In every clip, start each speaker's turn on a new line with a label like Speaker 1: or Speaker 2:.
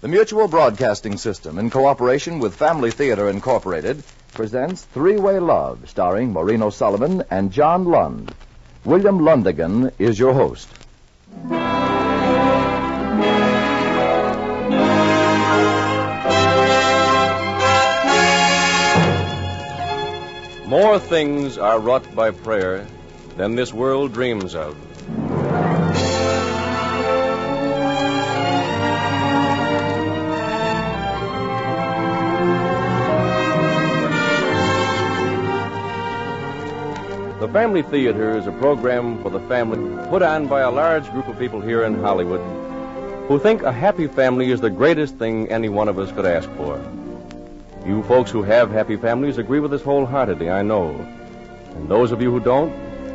Speaker 1: The Mutual Broadcasting System, in cooperation with Family Theater Incorporated, presents Three-Way Love, starring Maureen O'Sullivan and John Lund. William Lundigan is your host.
Speaker 2: More things are wrought by prayer than this world dreams of. The Family Theater is a program for the family put on by a large group of people here in Hollywood who think a happy family is the greatest thing any one of us could ask for. You folks who have happy families agree with us wholeheartedly, I know. And those of you who don't,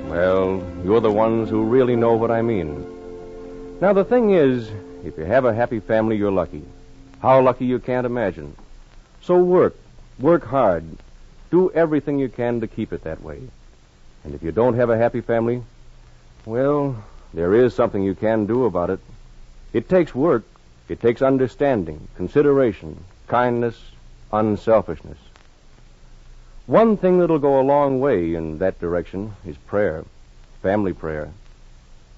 Speaker 2: well, you're the ones who really know what I mean. Now, the thing is, if you have a happy family, you're lucky. How lucky you can't imagine. So work hard. Do everything you can to keep it that way. And if you don't have a happy family, well, there is something you can do about it. It takes work. It takes understanding, consideration, kindness, unselfishness. One thing that'll go a long way in that direction is prayer, family prayer.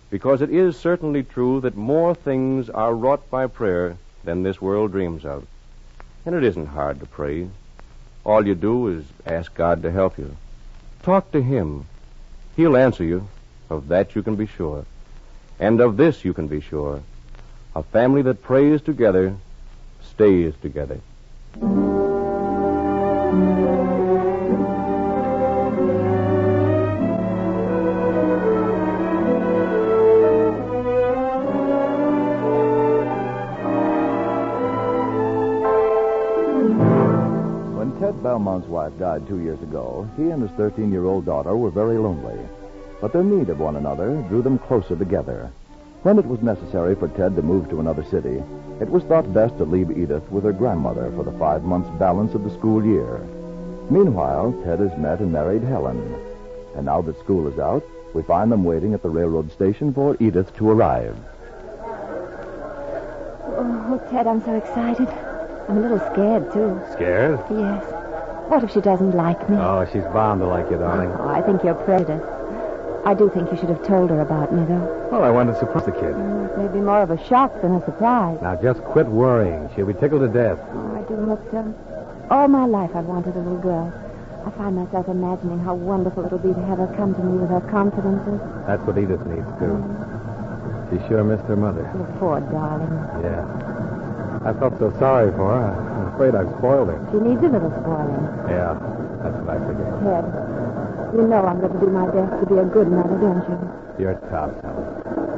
Speaker 2: Because it is certainly true that more things are wrought by prayer than this world dreams of. And it isn't hard to pray. All you do is ask God to help you. Talk to Him. He'll answer you. Of that you can be sure. And of this you can be sure. A family that prays together stays together.
Speaker 1: When Ted Belmont's wife died 2 years ago, he and his 13-year-old daughter were very lonely. But their need of one another drew them closer together. When it was necessary for Ted to move to another city, it was thought best to leave Edith with her grandmother for the 5 months balance of the school year. Meanwhile, Ted has met and married Helen. And now that school is out, we find them waiting at the railroad station for Edith to arrive.
Speaker 3: Oh, Ted, I'm so excited. I'm a little scared, too.
Speaker 4: Scared?
Speaker 3: Yes. What if she doesn't like me?
Speaker 4: Oh, she's bound to like you, darling.
Speaker 3: Oh, I think you're prejudiced. I do think you should have told her about me, though.
Speaker 4: Well, I wanted to surprise the kid.
Speaker 3: It may be more of a shock than a surprise.
Speaker 4: Now, just quit worrying. She'll be tickled to death.
Speaker 3: Oh, I do hope so. All my life I've wanted a little girl. I find myself imagining how wonderful it'll be to have her come to me with her confidences.
Speaker 4: That's what Edith needs, too. She sure missed her mother.
Speaker 3: Oh, poor darling.
Speaker 4: Yeah. I felt so sorry for her. I'm afraid I've spoiled her.
Speaker 3: She needs a little spoiling.
Speaker 4: Yeah, that's what I figured.
Speaker 3: Ted, you know I'm going to do my best to be a good mother, don't you?
Speaker 4: You're tough, Helen.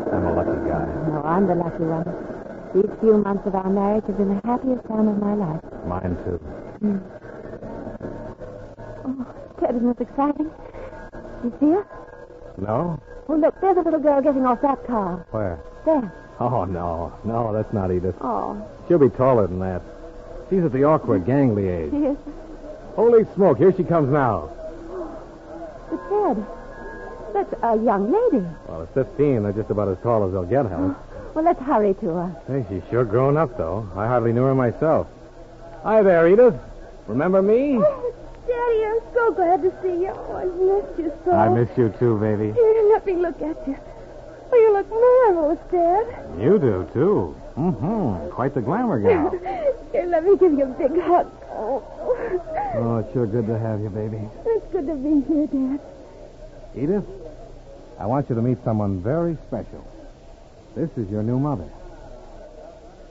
Speaker 4: I'm a lucky guy.
Speaker 3: No, I'm the lucky one. These few months of our marriage have been the happiest time of my life.
Speaker 4: Mine, too.
Speaker 3: Oh, Ted, isn't this exciting? You see her?
Speaker 4: No?
Speaker 3: Oh, look, there's a little girl getting off that car.
Speaker 4: Where?
Speaker 3: There.
Speaker 4: Oh, no. No, that's not Edith.
Speaker 3: Oh.
Speaker 4: She'll be taller than that. She's at the awkward, gangly age.
Speaker 3: Yes.
Speaker 4: Holy smoke, here she comes now.
Speaker 3: But, Ted, that's a young lady.
Speaker 4: Well, at 15, they're just about as tall as they'll get, Helen.
Speaker 3: Well, let's hurry to her.
Speaker 4: Hey, she's sure grown up, though. I hardly knew her myself. Hi there, Edith. Remember me?
Speaker 5: Oh, Daddy, I'm so glad to see you. Oh, I missed you so.
Speaker 4: I miss you, too, baby.
Speaker 5: Here, let me look at you. Oh, you look marvelous, Dad.
Speaker 4: You do, too. Mm-hmm. Quite the glamour gal.
Speaker 5: Here, let me give you a big hug. Oh,
Speaker 4: Oh, it's sure good to have you, baby.
Speaker 5: it's good to be here, Dad.
Speaker 4: Edith, I want you to meet someone very special. This is your new mother.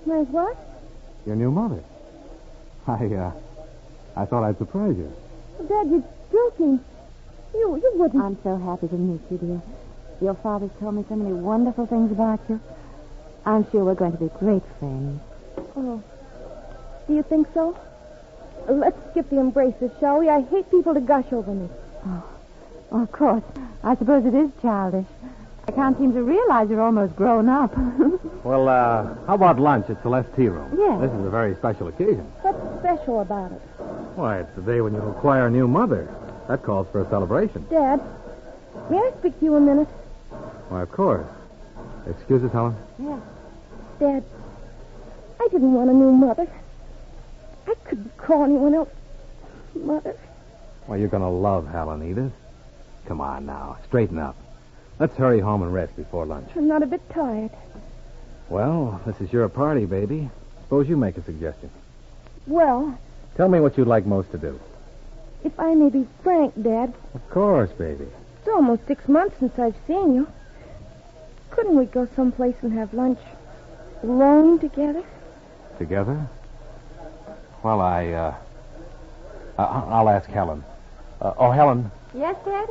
Speaker 5: My what?
Speaker 4: Your new mother. I thought I'd surprise you.
Speaker 5: Dad, you're joking. You wouldn't.
Speaker 3: I'm so happy to meet you, dear. Your father's told me so many wonderful things about you. I'm sure we're going to be great friends.
Speaker 5: Oh. Do you think so? Let's skip the embraces, shall we? I hate people to gush over me.
Speaker 3: Oh, well, of course. I suppose it is childish. I can't seem to realize you're almost grown up.
Speaker 4: Well, how about lunch at Celeste's tea room?
Speaker 3: Yes.
Speaker 4: This is a very special occasion.
Speaker 5: What's special about it?
Speaker 4: Why, it's the day when you acquire a new mother. That calls for a celebration.
Speaker 5: Dad, may I speak to you a minute?
Speaker 4: Why, of course. Excuse us, Helen.
Speaker 3: Yeah.
Speaker 5: Dad, I didn't want a new mother. I couldn't call anyone else mother.
Speaker 4: Well, you're going to love Helen, Edith. Come on now. Straighten up. Let's hurry home and rest before lunch.
Speaker 5: I'm not a bit tired.
Speaker 4: Well, this is your party, baby. Suppose you make a suggestion.
Speaker 5: Well,
Speaker 4: Tell me what you'd like most to do.
Speaker 5: if I may be frank, Dad,
Speaker 4: Of course, baby.
Speaker 5: it's almost 6 months since I've seen you. Couldn't we go someplace and have lunch alone together?
Speaker 4: Together? Well, I'll ask Helen. Helen,
Speaker 3: Yes, Dad?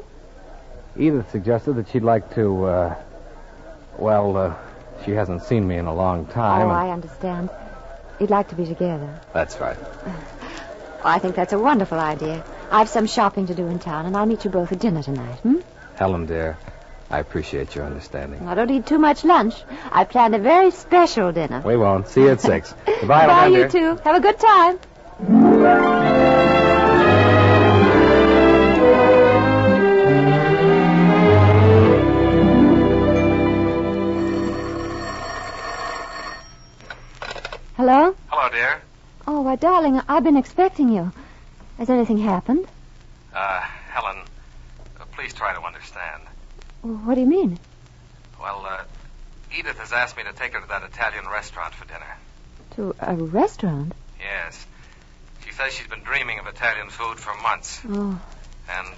Speaker 4: Edith suggested that she'd like to, she hasn't seen me in a long time.
Speaker 3: I understand. You'd like to be together.
Speaker 4: That's right.
Speaker 3: I think that's a wonderful idea. I've some shopping to do in town, and I'll meet you both at dinner tonight,
Speaker 4: Helen, dear, I appreciate your understanding.
Speaker 3: I don't eat too much lunch. I planned a very special dinner.
Speaker 4: We won't. See you at 6. Goodbye,
Speaker 3: Bye,
Speaker 4: Helen,
Speaker 3: you
Speaker 4: dear.
Speaker 3: two. Have a good time. Hello?
Speaker 4: Hello, dear.
Speaker 3: Oh, why, darling, I've been expecting you. Has anything happened?
Speaker 4: Helen, please try to understand.
Speaker 3: What do you mean?
Speaker 4: Well, Edith has asked me to take her to that Italian restaurant for dinner.
Speaker 3: To a restaurant?
Speaker 4: Yes. She says she's been dreaming of Italian food for months.
Speaker 3: Oh.
Speaker 4: And,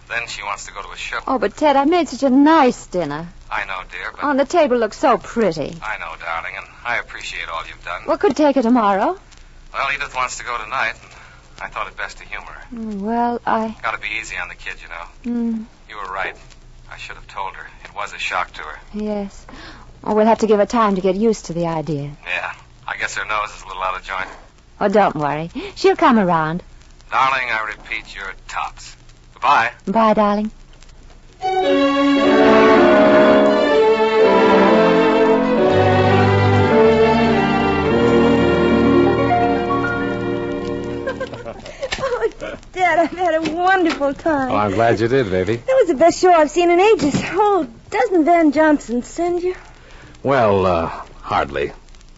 Speaker 4: then she wants to go to a show.
Speaker 3: Oh, but Ted, I made such a nice dinner.
Speaker 4: I know, dear, but...
Speaker 3: Oh, and the table looks so pretty.
Speaker 4: I know, darling, and I appreciate all you've done.
Speaker 3: Well, could take her tomorrow.
Speaker 4: Well, Edith wants to go tonight, and I thought it best to humor her.
Speaker 3: Well, I...
Speaker 4: Gotta be easy on the kid, you know. You were right. I should have told her. It was a shock to her.
Speaker 3: Yes. Oh, we'll have to give her time to get used to the idea.
Speaker 4: Yeah. I guess her nose is a little out of joint.
Speaker 3: Oh, don't worry. She'll come around.
Speaker 4: Darling, I repeat, you're tops. Goodbye.
Speaker 3: Bye, darling.
Speaker 5: Oh, Dad, I've had a wonderful time.
Speaker 4: Oh, I'm glad you did, baby.
Speaker 5: That was the best show I've seen in ages. Oh, doesn't Van Johnson send you?
Speaker 4: Well, hardly.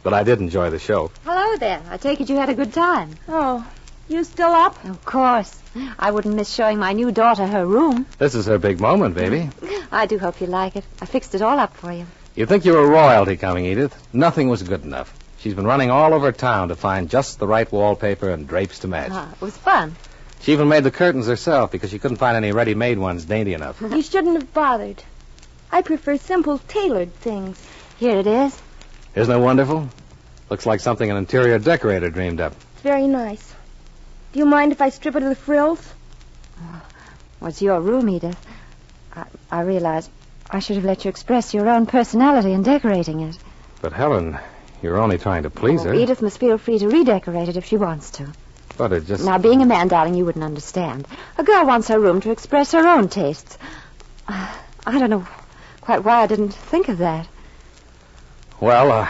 Speaker 4: But I did enjoy the show.
Speaker 3: Hello there. I take it you had a good time.
Speaker 5: Oh, you still up?
Speaker 3: Of course. I wouldn't miss showing my new daughter her room.
Speaker 4: This is her big moment, baby.
Speaker 3: I do hope you like it. I fixed it all up for you.
Speaker 4: You'd think you were royalty coming, Edith. Nothing was good enough. She's been running all over town to find just the right wallpaper and drapes to match.
Speaker 3: It was fun.
Speaker 4: She even made the curtains herself because she couldn't find any ready-made ones dainty enough.
Speaker 5: You shouldn't have bothered. I prefer simple, tailored things.
Speaker 3: Here it is.
Speaker 4: Isn't it wonderful? Looks like something an interior decorator dreamed up.
Speaker 5: It's very nice. Do you mind if I strip it of the frills?
Speaker 3: Well, it's your room, Edith. I realize I should have let you express your own personality in decorating it.
Speaker 4: But, Helen, you're only trying to please her.
Speaker 3: Edith must feel free to redecorate it if she wants to.
Speaker 4: But it just...
Speaker 3: Now, being a man, darling, you wouldn't understand. A girl wants her room to express her own tastes. I don't know quite why I didn't think of that.
Speaker 4: Well,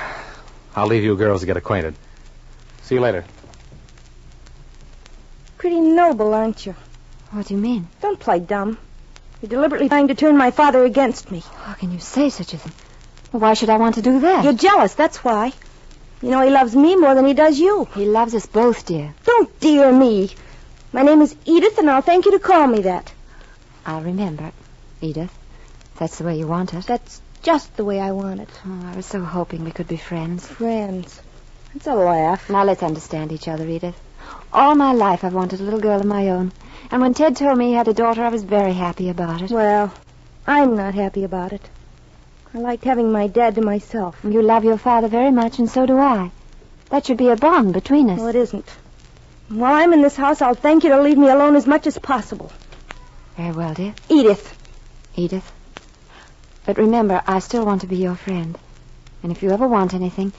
Speaker 4: I'll leave you girls to get acquainted. See you later.
Speaker 5: Pretty noble, aren't you?
Speaker 3: What do you mean?
Speaker 5: Don't play dumb. You're deliberately trying to turn my father against me.
Speaker 3: How can you say such a thing? Well, why should I want to do that?
Speaker 5: You're jealous, that's why. You know he loves me more than he does you.
Speaker 3: He loves us both, dear.
Speaker 5: Don't dear me. My name is Edith, and I'll thank you to call me that.
Speaker 3: I'll remember, Edith. That's the way you want it.
Speaker 5: That's just the way I want it.
Speaker 3: Oh, I was so hoping we could be friends.
Speaker 5: Friends. It's a laugh.
Speaker 3: Now, let's understand each other, Edith. All my life I've wanted a little girl of my own. And when Ted told me he had a daughter, I was very happy about it.
Speaker 5: Well, I'm not happy about it. I liked having my dad to myself.
Speaker 3: You love your father very much, and so do I. That should be a bond between us.
Speaker 5: Well, it isn't. While I'm in this house, I'll thank you to leave me alone as much as possible.
Speaker 3: Very well, dear.
Speaker 5: Edith.
Speaker 3: Edith. But remember, I still want to be your friend. And if you ever want anything,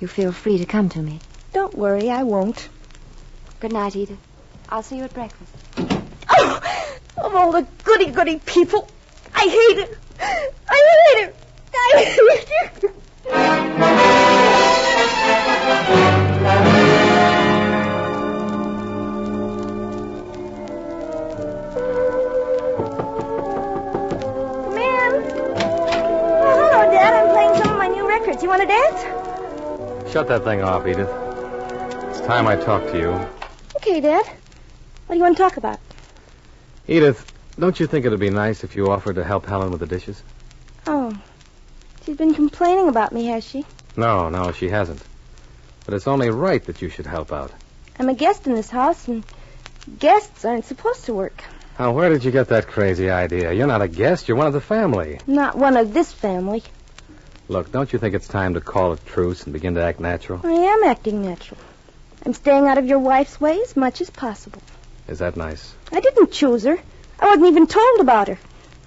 Speaker 3: you feel free to come to me.
Speaker 5: Don't worry, I won't.
Speaker 3: Good night, Edith. I'll see you at breakfast.
Speaker 5: Oh, of all the goody-goody people, I hate it. I hate it. I hate it. Come in. Oh, hello, Dad. I'm playing some of my new records. You want to dance?
Speaker 4: Shut that thing off, Edith. It's time I talked to you.
Speaker 5: Okay, Dad. What do you want to talk about?
Speaker 4: Edith, don't you think it'd be nice if you offered to help Helen with the dishes?
Speaker 5: Oh. She's been complaining about me, has she?
Speaker 4: No, she hasn't. But it's only right that you should help out.
Speaker 5: I'm a guest in this house, and guests aren't supposed to work.
Speaker 4: Now, where did you get that crazy idea? You're not a guest. You're one of the family.
Speaker 5: Not one of this family.
Speaker 4: Look, don't you think it's time to call a truce and begin to act natural?
Speaker 5: I am acting natural. I'm staying out of your wife's way as much as possible.
Speaker 4: Is that nice?
Speaker 5: I didn't choose her. I wasn't even told about her.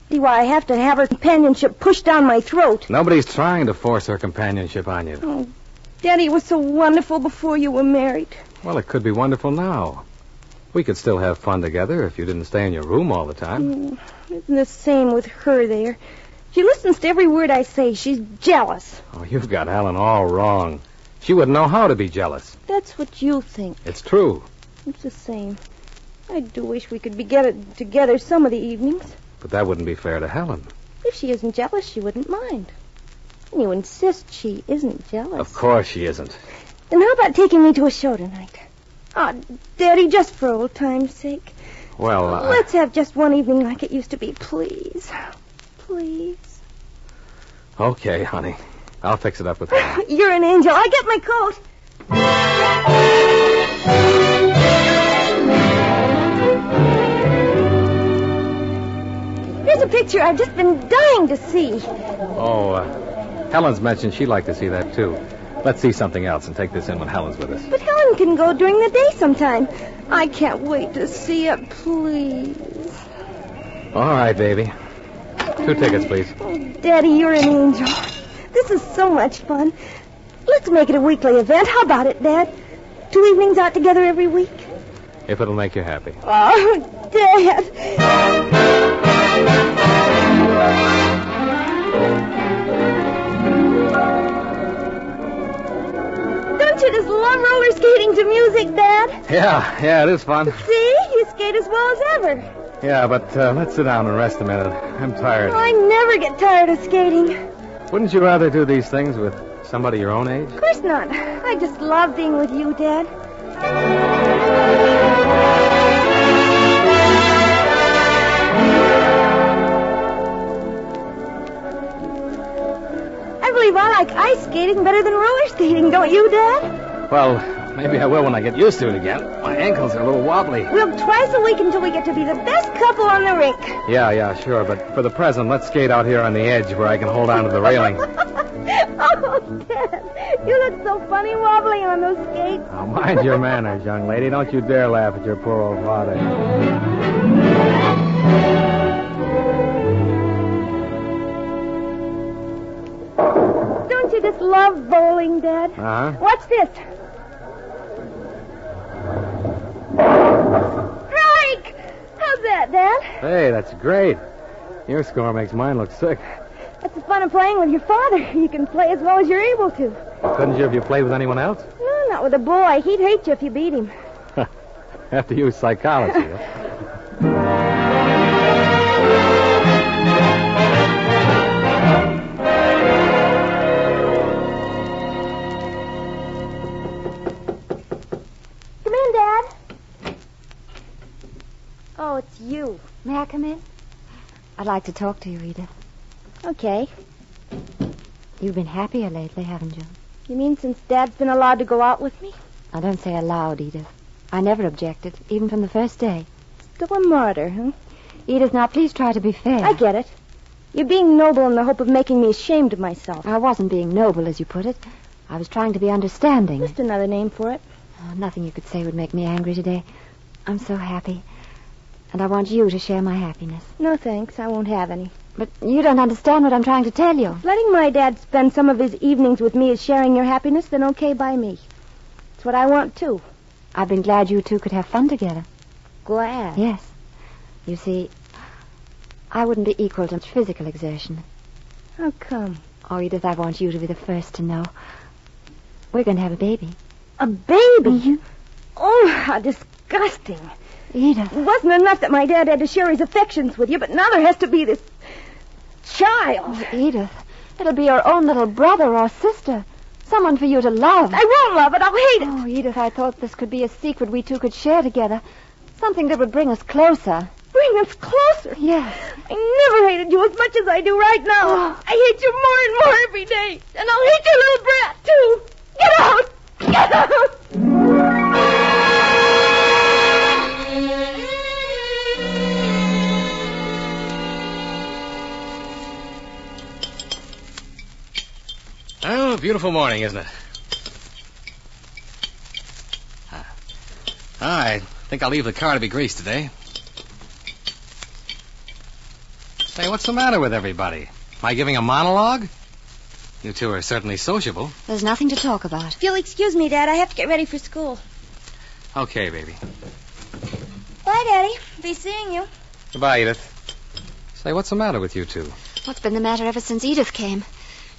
Speaker 5: See why I have to have her companionship pushed down my throat.
Speaker 4: Nobody's trying to force her companionship on you.
Speaker 5: Oh, Daddy, it was so wonderful before you were married.
Speaker 4: Well, it could be wonderful now. We could still have fun together if you didn't stay in your room all the time.
Speaker 5: Isn't the same with her there. She listens to every word I say. She's jealous.
Speaker 4: Oh, you've got Helen all wrong. She wouldn't know how to be jealous.
Speaker 5: That's what you think.
Speaker 4: It's true.
Speaker 5: It's the same. I do wish we could be together some of the evenings.
Speaker 4: But that wouldn't be fair to Helen.
Speaker 5: If she isn't jealous, she wouldn't mind. And you insist she isn't jealous.
Speaker 4: Of course she isn't.
Speaker 5: Then how about taking me to a show tonight? Oh, Daddy, just for old time's sake.
Speaker 4: Well,
Speaker 5: let's have just one evening like it used to be, please. Please.
Speaker 4: Okay, honey. I'll fix it up with her.
Speaker 5: You're an angel. I'll get my coat. Here's a picture I've just been dying to see.
Speaker 4: Oh, Helen's mentioned she'd like to see that, too. Let's see something else and take this in when Helen's with us.
Speaker 5: But Helen can go during the day sometime. I can't wait to see it, please.
Speaker 4: All right, baby. 2 tickets, please.
Speaker 5: Oh, Daddy, you're an angel. This is so much fun. Let's make it a weekly event. How about it, Dad? 2 evenings out together every week?
Speaker 4: If it'll make you happy.
Speaker 5: Oh, Dad. Don't you just love roller skating to music, Dad?
Speaker 4: Yeah, it is fun.
Speaker 5: See? You skate as well as ever.
Speaker 4: Yeah, but let's sit down and rest a minute. I'm tired.
Speaker 5: I never get tired of skating.
Speaker 4: Wouldn't you rather do these things with somebody your own age?
Speaker 5: Of course not. I just love being with you, Dad. I believe I like ice skating better than roller skating, don't you, Dad?
Speaker 4: Well, maybe I will when I get used to it again. My ankles are a little wobbly.
Speaker 5: We'll twice a week until we get to be the best couple on the rink.
Speaker 4: Yeah, sure. But for the present, let's skate out here on the edge where I can hold on to the railing.
Speaker 5: Oh, Dad, you look so funny wobbling on those skates.
Speaker 4: Now, mind your manners, young lady. Don't you dare laugh at your poor old father.
Speaker 5: Don't you just love bowling, Dad?
Speaker 4: Uh-huh.
Speaker 5: What's this? Strike! How's that, Dad?
Speaker 4: Hey, that's great. Your score makes mine look sick.
Speaker 5: That's the fun of playing with your father. You can play as well as you're able to.
Speaker 4: Couldn't you if you played with anyone else?
Speaker 5: No, not with a boy. He'd hate you if you beat him.
Speaker 4: Have to use psychology. Huh?
Speaker 5: Come in, Dad. Oh, it's you.
Speaker 3: May I come in? I'd like to talk to you, Edith.
Speaker 5: Okay.
Speaker 3: You've been happier lately, haven't you?
Speaker 5: You mean since Dad's been allowed to go out with me?
Speaker 3: I don't say allowed, Edith. I never objected, even from the first day.
Speaker 5: Still a martyr, huh?
Speaker 3: Edith, now please try to be fair.
Speaker 5: I get it. You're being noble in the hope of making me ashamed of myself.
Speaker 3: I wasn't being noble, as you put it. I was trying to be understanding.
Speaker 5: Just another name for it.
Speaker 3: Oh, nothing you could say would make me angry today. I'm so happy. And I want you to share my happiness.
Speaker 5: No, thanks. I won't have any.
Speaker 3: But you don't understand what I'm trying to tell you.
Speaker 5: Letting my dad spend some of his evenings with me is sharing your happiness, then okay by me. It's what I want, too.
Speaker 3: I've been glad you two could have fun together.
Speaker 5: Glad?
Speaker 3: Yes. You see, I wouldn't be equal to physical exertion.
Speaker 5: How come?
Speaker 3: Oh, Edith, I want you to be the first to know. We're going to have a baby.
Speaker 5: A baby? Mm-hmm. Oh, how disgusting.
Speaker 3: Edith.
Speaker 5: It wasn't enough that my dad had to share his affections with you, but now there has to be this child.
Speaker 3: Oh, Edith, it'll be your own little brother or sister. Someone for you to love.
Speaker 5: I won't love it. I'll hate it.
Speaker 3: Oh, Edith, I thought this could be a secret we two could share together. Something that would bring us closer.
Speaker 5: Bring us closer.
Speaker 3: Yes.
Speaker 5: I never hated you as much as I do right now.
Speaker 3: Oh.
Speaker 5: I hate you more and more every day. And I'll hate your little brat, too. Get out! Get out!
Speaker 4: Oh, beautiful morning, isn't it? I think I'll leave the car to be greased today. Say, what's the matter with everybody? Am I giving a monologue? You two are certainly sociable.
Speaker 3: There's nothing to talk about.
Speaker 5: If you'll excuse me, Dad, I have to get ready for school.
Speaker 4: Okay, baby.
Speaker 5: Bye, Daddy. Be seeing you.
Speaker 4: Goodbye, Edith. Say, what's the matter with you two?
Speaker 3: What's been the matter ever since Edith came?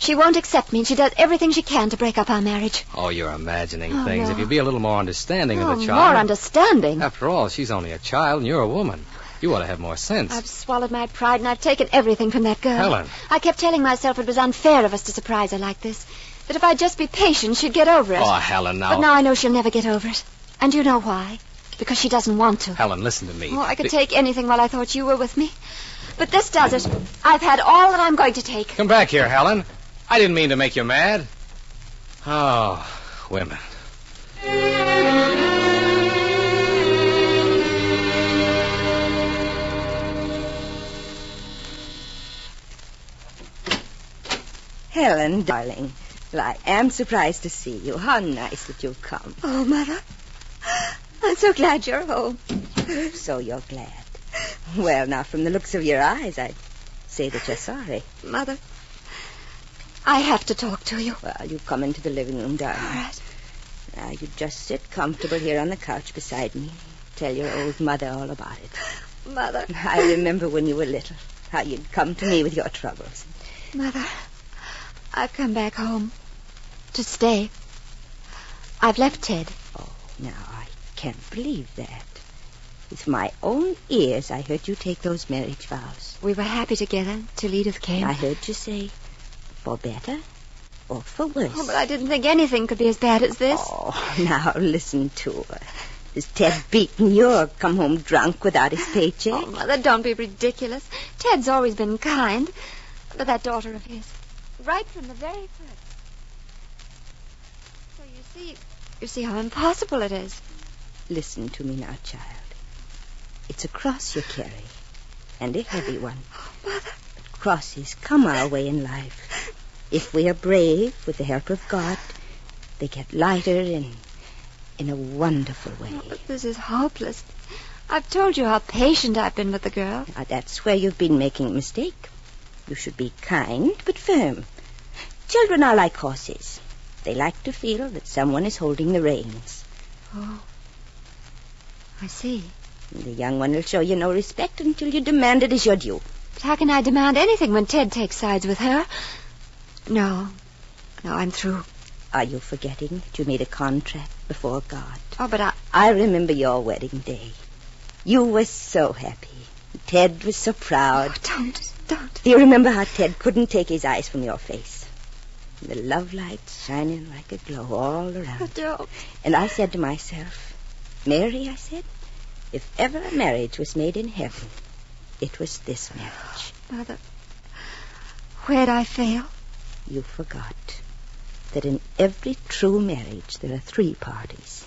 Speaker 3: She won't accept me, and she does everything she can to break up our marriage.
Speaker 4: Oh, you're imagining
Speaker 3: Oh,
Speaker 4: things.
Speaker 3: no.
Speaker 4: If you'd be a little more understanding of the child.
Speaker 3: More understanding.
Speaker 4: After all, she's only a child, and you're a woman. You ought to have more sense.
Speaker 3: I've swallowed my pride, and I've taken everything from that girl.
Speaker 4: Helen.
Speaker 3: I kept telling myself it was unfair of us to surprise her like this. That if I'd just be patient, she'd get over it.
Speaker 4: Oh, Helen, now.
Speaker 3: But now I know she'll never get over it. And you know why? Because she doesn't want to.
Speaker 4: Helen, listen to me.
Speaker 3: Oh, I could take anything while I thought you were with me. But this does it. I've had all that I'm going to take.
Speaker 4: Come back here, Helen. I didn't mean to make you mad. Oh, women.
Speaker 6: Helen, darling. Well, I am surprised to see you. How nice that you've come.
Speaker 5: Oh, Mother. I'm so glad you're home.
Speaker 6: So you're glad. Well, now, from the looks of your eyes, I'd say that you're sorry.
Speaker 3: Mother, I have to talk to you.
Speaker 6: Well, you come into the living room, darling.
Speaker 3: All right.
Speaker 6: Now, you just sit comfortable here on the couch beside me. Tell your old mother all about it.
Speaker 3: Mother.
Speaker 6: I remember when you were little, how you'd come to me with your troubles.
Speaker 3: Mother, I've come back home to stay. I've left Ted.
Speaker 6: Oh, now, I can't believe that. With my own ears, I heard you take those marriage vows.
Speaker 3: We were happy together till Edith came.
Speaker 6: I heard you say, for better or for worse.
Speaker 3: Oh, but I didn't think anything could be as bad as this.
Speaker 6: Oh, now listen to her. Has Ted beaten you or come home drunk without his paycheck?
Speaker 3: Oh, Mother, don't be ridiculous. Ted's always been kind. But that daughter of his, right from the very first. So you see how impossible it is.
Speaker 6: Listen to me now, child. It's a cross you carry, and a heavy one.
Speaker 3: Oh, Mother.
Speaker 6: But crosses come our way in life. If we are brave, with the help of God, they get lighter in a wonderful way.
Speaker 3: Oh, but this is hopeless. I've told you how patient I've been with the girl.
Speaker 6: Now, that's where you've been making a mistake. You should be kind but firm. Children are like horses. They like to feel that someone is holding the reins.
Speaker 3: Oh, I see.
Speaker 6: And the young one will show you no respect until you demand it as your due.
Speaker 3: But how can I demand anything when Ted takes sides with her? No, I'm through.
Speaker 6: Are you forgetting that you made a contract before God?
Speaker 3: Oh, but
Speaker 6: I remember your wedding day. You were so happy. Ted was so proud.
Speaker 3: Oh, don't.
Speaker 6: Do you remember how Ted couldn't take his eyes from your face? And the love light shining like a glow all around.
Speaker 3: Oh, don't.
Speaker 6: And I said to myself, Mary, I said, if ever a marriage was made in heaven, it was this marriage.
Speaker 3: Mother, where'd I fail?
Speaker 6: You forgot that in every true marriage there are 3 parties.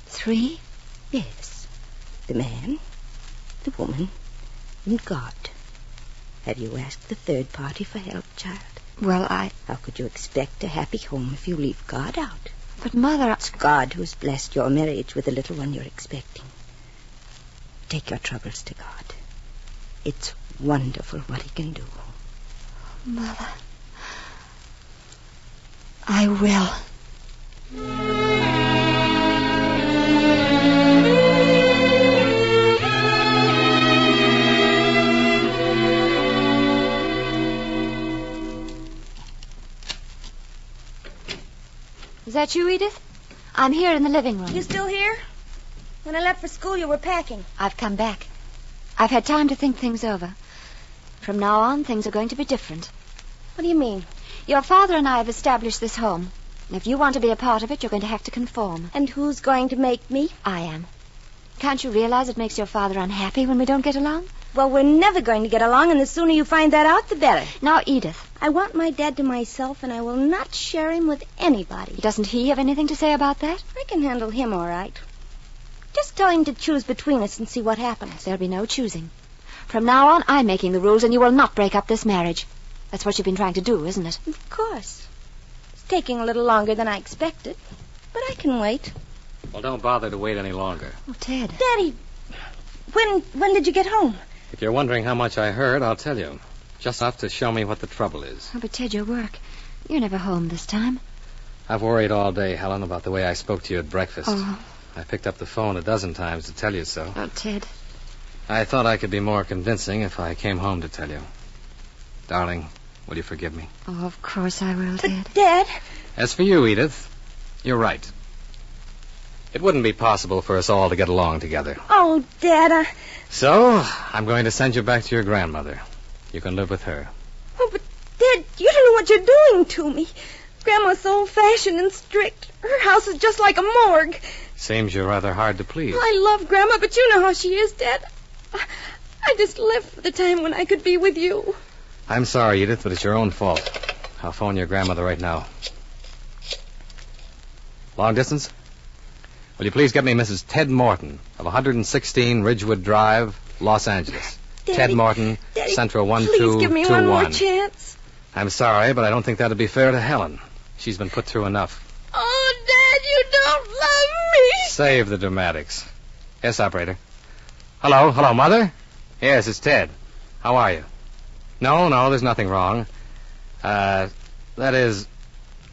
Speaker 3: 3?
Speaker 6: Yes. The man, the woman, and God. Have you asked the 3rd party for help, child?
Speaker 3: Well,
Speaker 6: How could you expect a happy home if you leave God out?
Speaker 3: But, Mother,
Speaker 6: It's God who's blessed your marriage with the little one you're expecting. Take your troubles to God. It's wonderful what he can do.
Speaker 3: Mother, I will. Is that you, Edith? I'm here in the living room.
Speaker 5: You still here? When I left for school, you were packing.
Speaker 3: I've come back. I've had time to think things over. From now on, things are going to be different.
Speaker 5: What do you mean?
Speaker 3: Your father and I have established this home. If you want to be a part of it, you're going to have to conform.
Speaker 6: And who's going to make me?
Speaker 3: I am. Can't you realize it makes your father unhappy when we don't get along?
Speaker 6: Well, we're never going to get along, and the sooner you find that out, the better.
Speaker 3: Now, Edith.
Speaker 6: I want my dad to myself, and I will not share him with anybody.
Speaker 3: Doesn't he have anything to say about that?
Speaker 6: I can handle him all right. Just tell him to choose between us and see what happens.
Speaker 3: There'll be no choosing. From now on, I'm making the rules, and you will not break up this marriage. That's what you've been trying to do, isn't it?
Speaker 6: Of course. It's taking a little longer than I expected, but I can wait.
Speaker 4: Well, don't bother to wait any longer.
Speaker 3: Oh, Ted.
Speaker 6: Daddy, when did you get home?
Speaker 4: If you're wondering how much I heard, I'll tell you. Just enough to show me what the trouble is.
Speaker 3: Oh, but Ted, your work. You're never home this time.
Speaker 4: I've worried all day, Helen, about the way I spoke to you at breakfast.
Speaker 3: Oh.
Speaker 4: I picked up the phone a dozen times to tell you so.
Speaker 3: Oh, Ted.
Speaker 4: I thought I could be more convincing if I came home to tell you. Darling, will you forgive me?
Speaker 3: Oh, of course I will, Ted.
Speaker 6: But, Dad...
Speaker 4: As for you, Edith, you're right. It wouldn't be possible for us all to get along together.
Speaker 6: Oh, Dad,
Speaker 4: So, I'm going to send you back to your grandmother. You can live with her.
Speaker 6: Oh, but, Dad, you don't know what you're doing to me. Grandma's so old-fashioned and strict. Her house is just like a morgue.
Speaker 4: Seems you're rather hard to please.
Speaker 6: I love Grandma, but you know how she is, Dad. I just live for the time when I could be with you.
Speaker 4: I'm sorry, Edith, but it's your own fault. I'll phone your grandmother right now. Long distance? Will you please get me Mrs. Ted Morton of 116 Ridgewood Drive, Los Angeles.
Speaker 6: Daddy,
Speaker 4: Ted Morton,
Speaker 6: Daddy,
Speaker 4: Central 1221.
Speaker 6: please give me one more chance.
Speaker 4: I'm sorry, but I don't think that'd be fair to Helen. She's been put through enough.
Speaker 6: Oh, Dad, you don't love me.
Speaker 4: Save the dramatics. Yes, operator. Hello, Mother? Yes, it's Ted. How are you? No, there's nothing wrong. That is,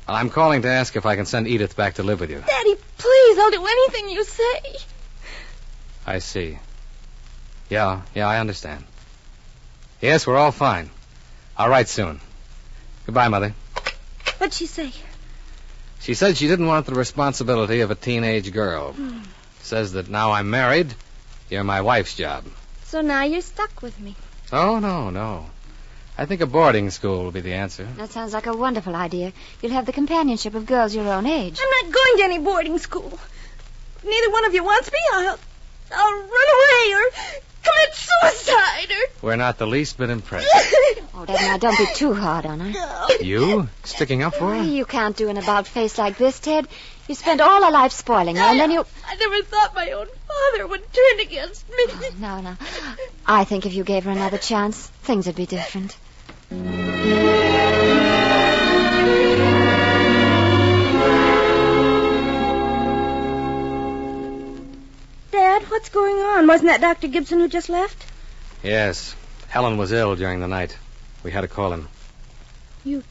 Speaker 4: I'm calling to ask if I can send Edith back to live with you.
Speaker 6: Daddy, please, I'll do anything you say.
Speaker 4: I see. Yeah, I understand. Yes, we're all fine. I'll write soon. Goodbye, Mother.
Speaker 6: What'd she say?
Speaker 4: She said she didn't want the responsibility of a teenage girl. Says that now I'm married, you're my wife's job.
Speaker 6: So now you're stuck with me.
Speaker 4: Oh, no. I think a boarding school will be the answer.
Speaker 3: That sounds like a wonderful idea. You'll have the companionship of girls your own age.
Speaker 6: I'm not going to any boarding school. If neither one of you wants me, I'll run away or commit suicide or...
Speaker 4: We're not the least bit impressed.
Speaker 3: Oh, Dad, now don't be too hard on her.
Speaker 6: No.
Speaker 4: You? Sticking up for her?
Speaker 3: You can't do an about-face like this, Ted. You spent all her life spoiling her, and then you...
Speaker 6: I never thought my own father would turn against me.
Speaker 3: Oh, no. I think if you gave her another chance, things would be different.
Speaker 6: Dad, what's going on? Wasn't that Dr. Gibson who just left?
Speaker 4: Yes. Helen was ill during the night. We had to call him.
Speaker 6: You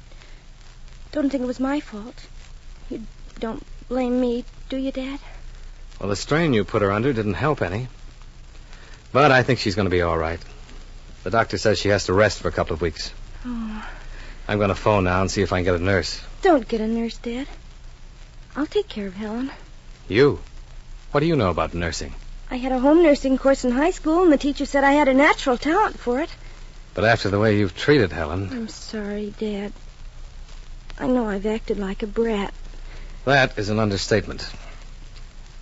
Speaker 6: don't think it was my fault? You don't blame me, do you, Dad?
Speaker 4: Well, the strain you put her under didn't help any. But I think she's going to be all right. The doctor says she has to rest for a couple of weeks.
Speaker 6: Oh.
Speaker 4: I'm going to phone now and see if I can get a nurse.
Speaker 6: Don't get a nurse, Dad. I'll take care of Helen.
Speaker 4: You? What do you know about nursing?
Speaker 6: I had a home nursing course in high school, and the teacher said I had a natural talent for it.
Speaker 4: But after the way you've treated Helen...
Speaker 6: I'm sorry, Dad. I know I've acted like a brat.
Speaker 4: That is an understatement.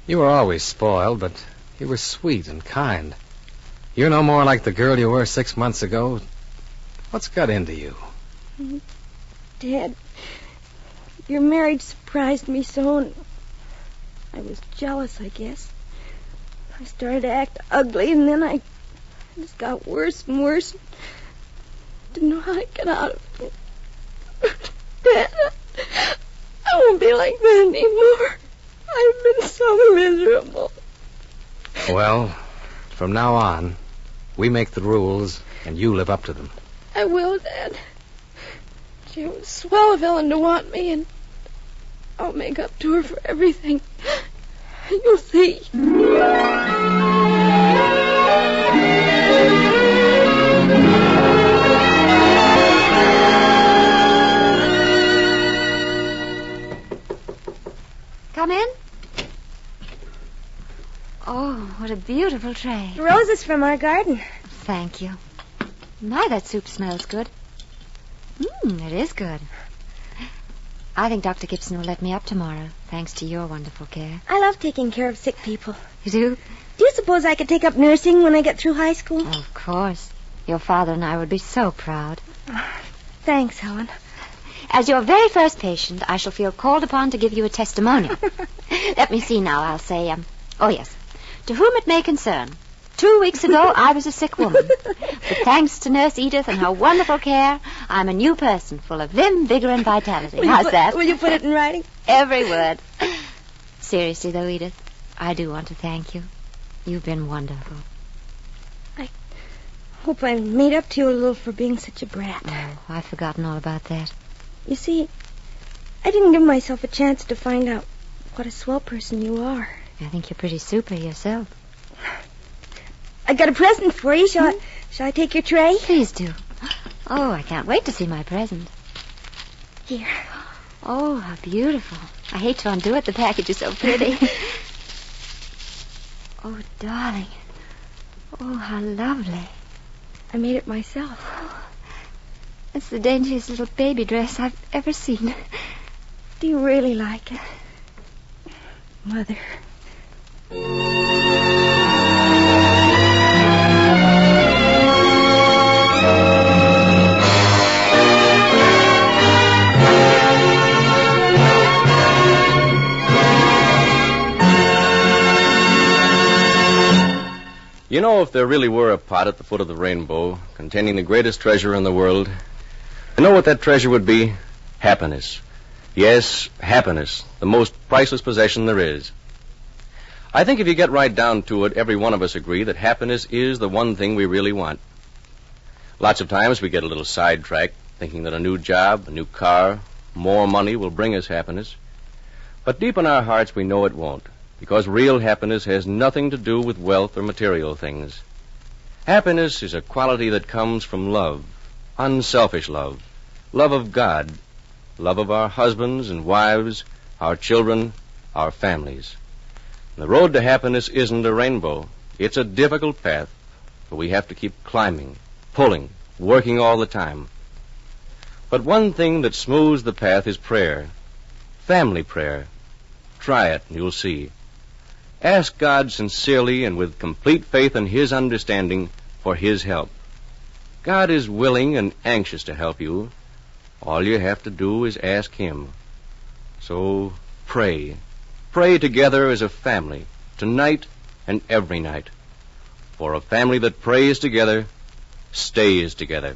Speaker 4: You were always spoiled, but you were sweet and kind. You're no more like the girl you were 6 months ago. What's got into you?
Speaker 6: Dad, your marriage surprised me so, and I was jealous, I guess. I started to act ugly, and then I just got worse and worse. Didn't know how to get out of it. Dad, I won't be like that anymore. I've been so miserable.
Speaker 4: Well, from now on, we make the rules, and you live up to them.
Speaker 6: I will, Dad. She was swell of Ellen to want me, and I'll make up to her for everything. You'll see.
Speaker 3: Come in. Oh, what a beautiful tray.
Speaker 5: Roses from our garden.
Speaker 3: Thank you. My, that soup smells good. It is good. I think Dr. Gibson will let me up tomorrow, thanks to your wonderful care.
Speaker 5: I love taking care of sick people.
Speaker 3: You do?
Speaker 5: Do you suppose I could take up nursing when I get through high school?
Speaker 3: Oh, of course. Your father and I would be so proud.
Speaker 5: Thanks, Helen.
Speaker 3: As your very first patient, I shall feel called upon to give you a testimonial. Let me see now. I'll say, oh, yes. To whom it may concern. 2 weeks ago, I was a sick woman. But thanks to Nurse Edith and her wonderful care, I'm a new person, full of vim, vigor, and vitality. How's that?
Speaker 5: Will you put it in writing?
Speaker 3: Every word. Seriously, though, Edith, I do want to thank you. You've been wonderful.
Speaker 5: I hope I made up to you a little for being such a brat.
Speaker 3: Oh, I've forgotten all about that.
Speaker 5: You see, I didn't give myself a chance to find out what a swell person you are.
Speaker 3: I think you're pretty super yourself.
Speaker 5: I got a present for you. Shall I take your tray?
Speaker 3: Please do. Oh, I can't wait to see my present.
Speaker 5: Here.
Speaker 3: Oh, how beautiful. I hate to undo it. The package is so pretty. Oh, darling. Oh, how lovely.
Speaker 5: I made it myself.
Speaker 3: It's the daintiest little baby dress I've ever seen.
Speaker 5: Do you really like it? Mother.
Speaker 2: You know, if there really were a pot at the foot of the rainbow containing the greatest treasure in the world, you know what that treasure would be? Happiness. Yes, happiness, the most priceless possession there is. I think if you get right down to it, every one of us agree that happiness is the one thing we really want. Lots of times we get a little sidetracked, thinking that a new job, a new car, more money will bring us happiness. But deep in our hearts we know it won't, because real happiness has nothing to do with wealth or material things. Happiness is a quality that comes from love, unselfish love, love of God, love of our husbands and wives, our children, our families. And the road to happiness isn't a rainbow. It's a difficult path, but we have to keep climbing, pulling, working all the time. But one thing that smooths the path is prayer, family prayer. Try it, and you'll see. Ask God sincerely and with complete faith in His understanding for His help. God is willing and anxious to help you. All you have to do is ask Him. So pray. Pray together as a family, tonight and every night. For a family that prays together stays together.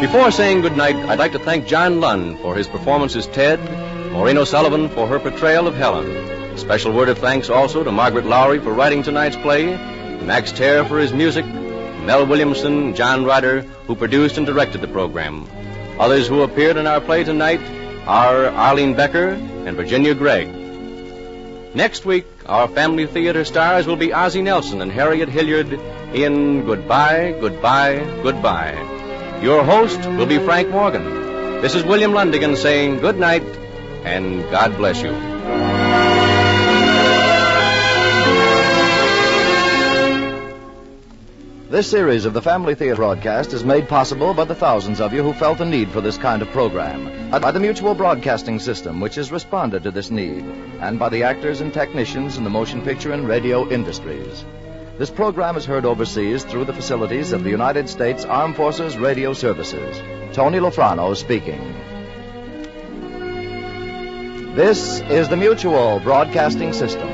Speaker 2: Before saying goodnight, I'd like to thank John Lund for his performance as Ted, Maureen O'Sullivan for her portrayal of Helen. A special word of thanks also to Margaret Lowry for writing tonight's play, Max Terr for his music, Mel Williamson, John Ryder, who produced and directed the program. Others who appeared in our play tonight are Arlene Becker and Virginia Gregg. Next week, our family theater stars will be Ozzie Nelson and Harriet Hilliard in Goodbye, Goodbye, Goodbye. Your host will be Frank Morgan. This is William Lundigan saying good night and God bless you.
Speaker 1: This series of the Family Theater broadcast is made possible by the thousands of you who felt the need for this kind of program, by the Mutual Broadcasting System, which has responded to this need, and by the actors and technicians in the motion picture and radio industries. This program is heard overseas through the facilities of the United States Armed Forces Radio Services. Tony Lofrano speaking. This is the Mutual Broadcasting System.